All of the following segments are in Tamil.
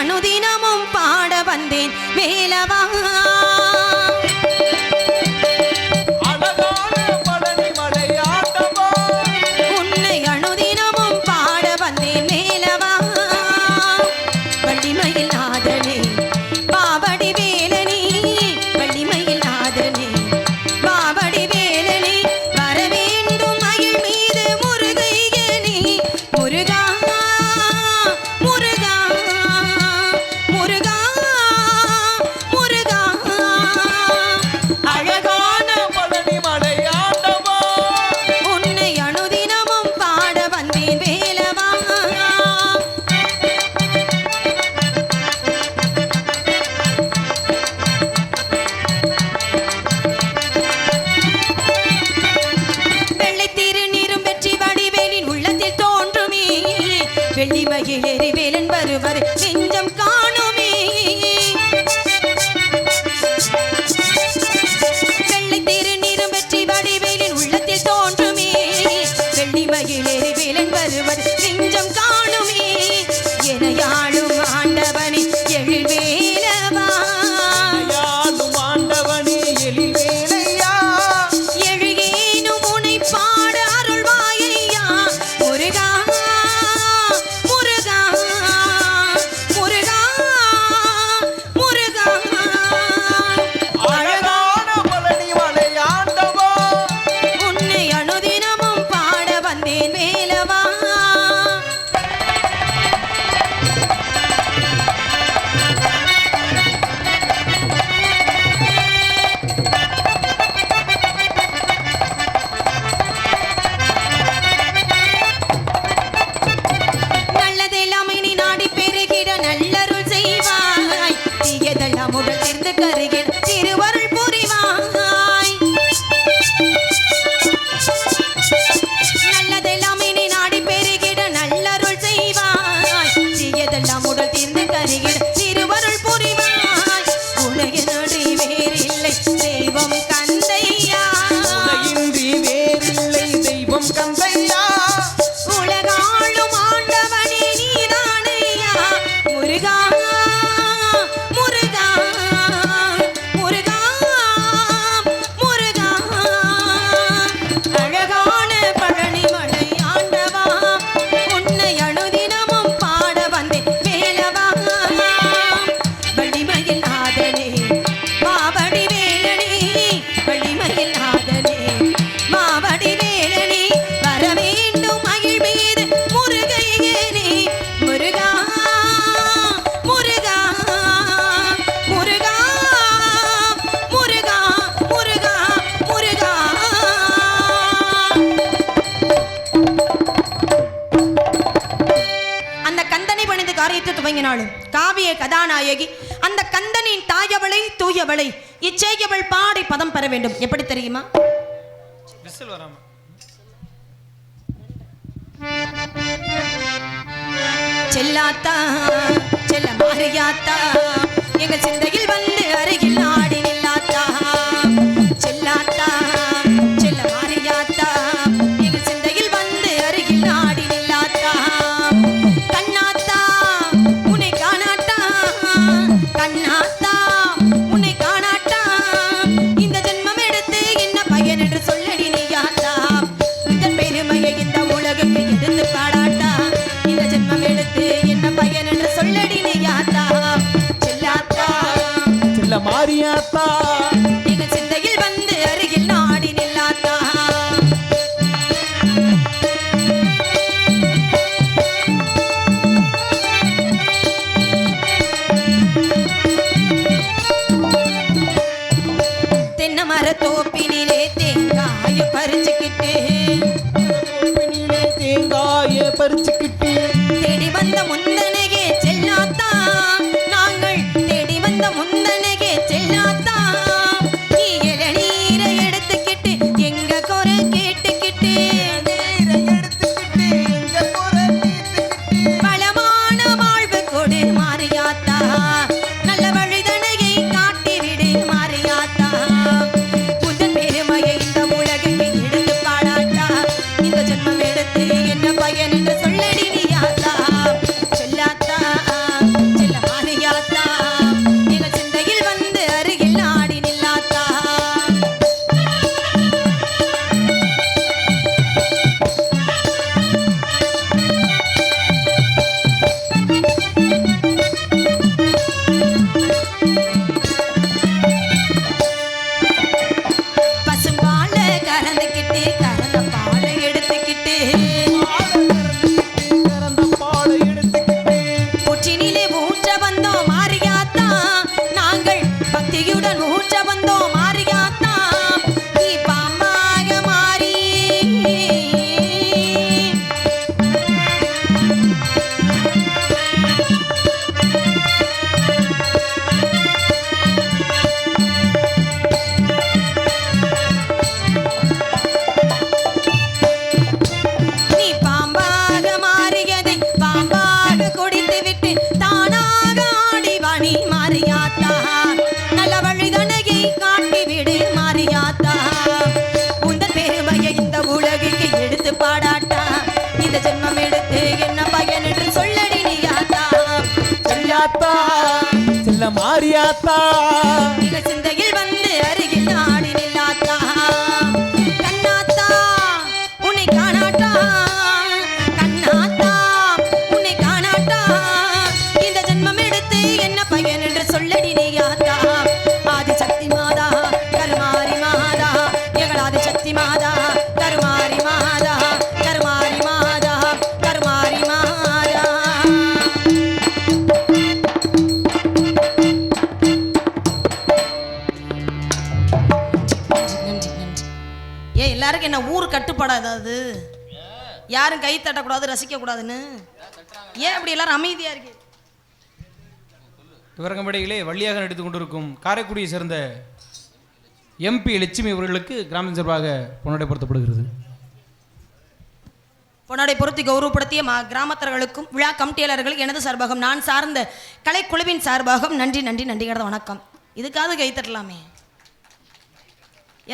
அனுதினமும் பாட வந்தேன் வேலவா. வெள்ளிமயிலேறி வேலன் வருவர் நெஞ்சம் காணுமே. வெள்ளை திருநீரும் வெற்றி வடிவேலின் உள்ளத்தில் தோன்றுமே. வெள்ளிமயிலேறி வேலன் வருவர் நெஞ்சம் காணுமே. எனையாளும் ஆண்டவனே எழில் வேலவா. ஆண்டவனே எழில் வேலையா. எழுகேனும் உனை பாட அருள்வாயையா முருகா. காவிய கதாநாயகி அந்த கந்தனின் தாயவளை தூயவளை இச்செய்யவள் பாடி பதம் பெற வேண்டும். எப்படி தெரியுமா? செல்லாத்தா செல்ல மாரியாத்தா எங்க சிந்தையில் வந்து அருகில் ஆடி நில்லாத்தா. செல்லாத்தா செல்ல மாரியாத்தா எங்க சிந்தையில் வந்து அருகில் ஆடி நில்லாத்தா. கண்ணாத்தா உன்னை காணாட்டா. கண்ணாத்தா உன்னை காணாட்டா. இந்த ஜென்மம் எடுத்து என்ன பயன் என்று சொல்லடி நீயாத்தா. இந்த பெருமையை இந்த உலகுக்கு எடுத்து பாடாட்டா. இந்த ஜென்மம் எடுத்து என்ன பயன் என்று சொல்லடி நீயாத்தா. செல்லாத்தா செல்ல மாரியாத்தா எங்க சிந்தையில் வந்து அருகில் ஆடி நில்லாத்தா. தென்னை மரத்தோப்பினிலே தேங்காய பறிச்சுக்கிட்டு தேடி வந்த முந்தனையே செல்லாத்தா. நாங்கள் தேடி வந்த முந்தனையே செல்லாத்தா. மாரியாத்தா செல்ல மாரியாத்தா சிந்தையில் வந்து அருகில் நாடி நில்லாத்தா கண்ணாத்தா உன்னை காணாட்டா கண்ணாத்தா உன்னை காணாட்டா இந்த ஜென்மம் எடுத்து என்ன பயன் என்று சொல்லடி நீயாத்தா ஆதிசக்தி மாதா கருமாரி மாதா எங்கள் ஆதிசக்தி மாதா கருமாரி மாதா கருமாரி மாதா கருமாரி மாதா. எல்லாருக்கும் என்ன ஊர் கட்டுப்பாடா ஏதாவது யாரும் கை தட்டக்கூடாது ரசிக்க கூடாதுன்னு ஏன் அப்படி எல்லாரும் அமைதியா இருக்கு? விவரங்கம்படிகளே வள்ளியாக நடித்துக் கொண்டிருக்கும் காரைக்குடியை சேர்ந்த எம்பி லட்சுமி அவர்களுக்கு கிராமத்தின் சார்பாக பொன்னாடை பொருத்தப்படுகிறது. பொன்னாடை பொருத்தி கௌரவப்படுத்திய கிராமத்தர்களுக்கும் விழா கமிட்டியாளர்களுக்கு எனது சார்பாகம் நான் சார்ந்த கலைக்குழுவின் சார்பாகம் நன்றி நன்றி நன்றி கடந்த வணக்கம். இதுக்காவது கை தட்டலாமே.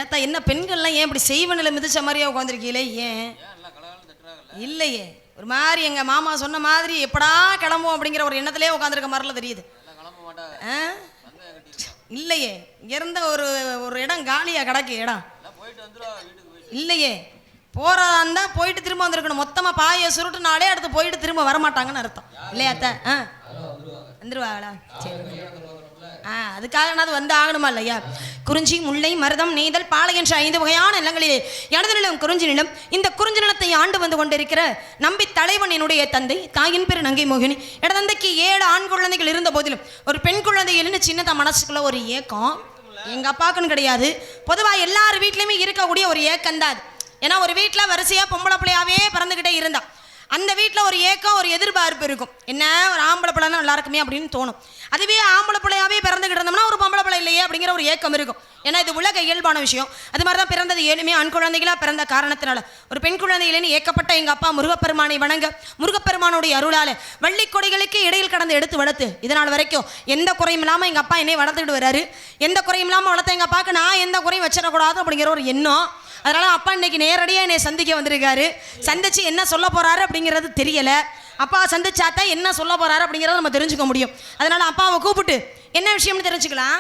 ஏத்தா என்ன பெண்கள்லாம் ஏன் இப்படி செய்வனில் மிதிச்ச மாதிரியா உட்காந்துருக்கீங்களே? ஏன் இல்லையே ஒரு மாதிரி எங்க மாமா சொன்ன மாதிரி எப்படா கிளம்பும் அப்படிங்கிற ஒரு எண்ணத்திலே உட்காந்துருக்க மாதிரிலாம் தெரியுது. இல்லையே இறந்த ஒரு ஒரு இடம் காலியா கிடக்கு இடம் இல்லையே. போறதா இருந்தா போயிட்டு திரும்ப வந்திருக்கணும். மொத்தமா பாய சுருட்டுனாலே அடுத்து போயிட்டு திரும்ப வரமாட்டாங்கன்னு அர்த்தம் இல்லையாத்த? வந்துருவாங்களா? சரி அதுக்காக அது வந்து ஆகணுமா இல்லையா? குறிஞ்சி முல்லை மருதம் நெய்தல் பாலை என்ற 5 வகையான நிலங்களிலே எனது நிலம் குறிஞ்சி நிலம். இந்த குறிஞ்சி நிலத்தை ஆண்டு வந்து கொண்டிருக்கிற நம்பி தலைவன் என்னுடைய தந்தை. தாயின் பேரு நங்கை மோகினி. என தந்தைக்கு 7 ஆண் குழந்தைகள் இருந்த போதிலும் ஒரு பெண் குழந்தைகள்னு சின்னதா மனசுக்குள்ள ஒரு ஏக்கம். எங்க அப்பாக்குன்னு கிடையாது, பொதுவாக எல்லார் வீட்லையுமே இருக்கக்கூடிய ஒரு ஏக்கம் தான் அது. ஏன்னா ஒரு வீட்டில் வரிசையா பொம்பளை பிள்ளையாவே பிறந்துகிட்டே இருந்தா அந்த வீட்டில் ஒரு ஏக்கம் ஒரு எதிர்பார்ப்பு இருக்கும். என்ன ஒரு ஆம்பளை பிள்ளைன்னா நல்லா இருக்குமே அப்படின்னு தோணும். அதுவே ஆம்பளை பிள்ளையாவே பிறந்துகிட்டு இருந்தோம்னா ஒரு பொம்பளை பிள்ளை இல்லையே அப்படிங்கிற ஒரு ஏக்கம் இருக்கும். ஏன்னா இது உலக இயல்பான விஷயம். அது மாதிரி தான் பிறந்தது 7 ஆண் குழந்தைகளாக பிறந்த காரணத்தினால ஒரு பெண் குழந்தைகளேன்னு ஏக்கப்பட்ட எங்கள் அப்பா முருகப்பெருமானை வணங்க முருகப்பெருமானுடைய அருளால் வள்ளி கொடிகளுக்கு இடையில் கடந்து எடுத்து வளர்த்து இதனால் வரைக்கும் எந்த குறையும் இல்லாமல் எங்கள் அப்பா என்னை வளர்த்துக்கிட்டு வர்றாரு. எந்த குறையும் இல்லாமல் வளர்த்த எங்கள் அப்பாவுக்கு நான் எந்த குறையும் வச்சிடக்கூடாது அப்படிங்கிற ஒரு எண்ணம். அதனால அப்பா இன்னைக்கு நேரடியாக என்னை சந்திக்க வந்திருக்காரு. சந்திச்சு என்ன சொல்ல போறாரு அப்படிங்கிறது தெரியல. அப்பா சந்திச்சாத்தான் என்ன சொல்ல போறாரு அப்படிங்கிறத நம்ம தெரிஞ்சுக்க முடியும். அதனால அப்பாவை கூப்பிட்டு என்ன விஷயம்னு தெரிஞ்சுக்கலாம்.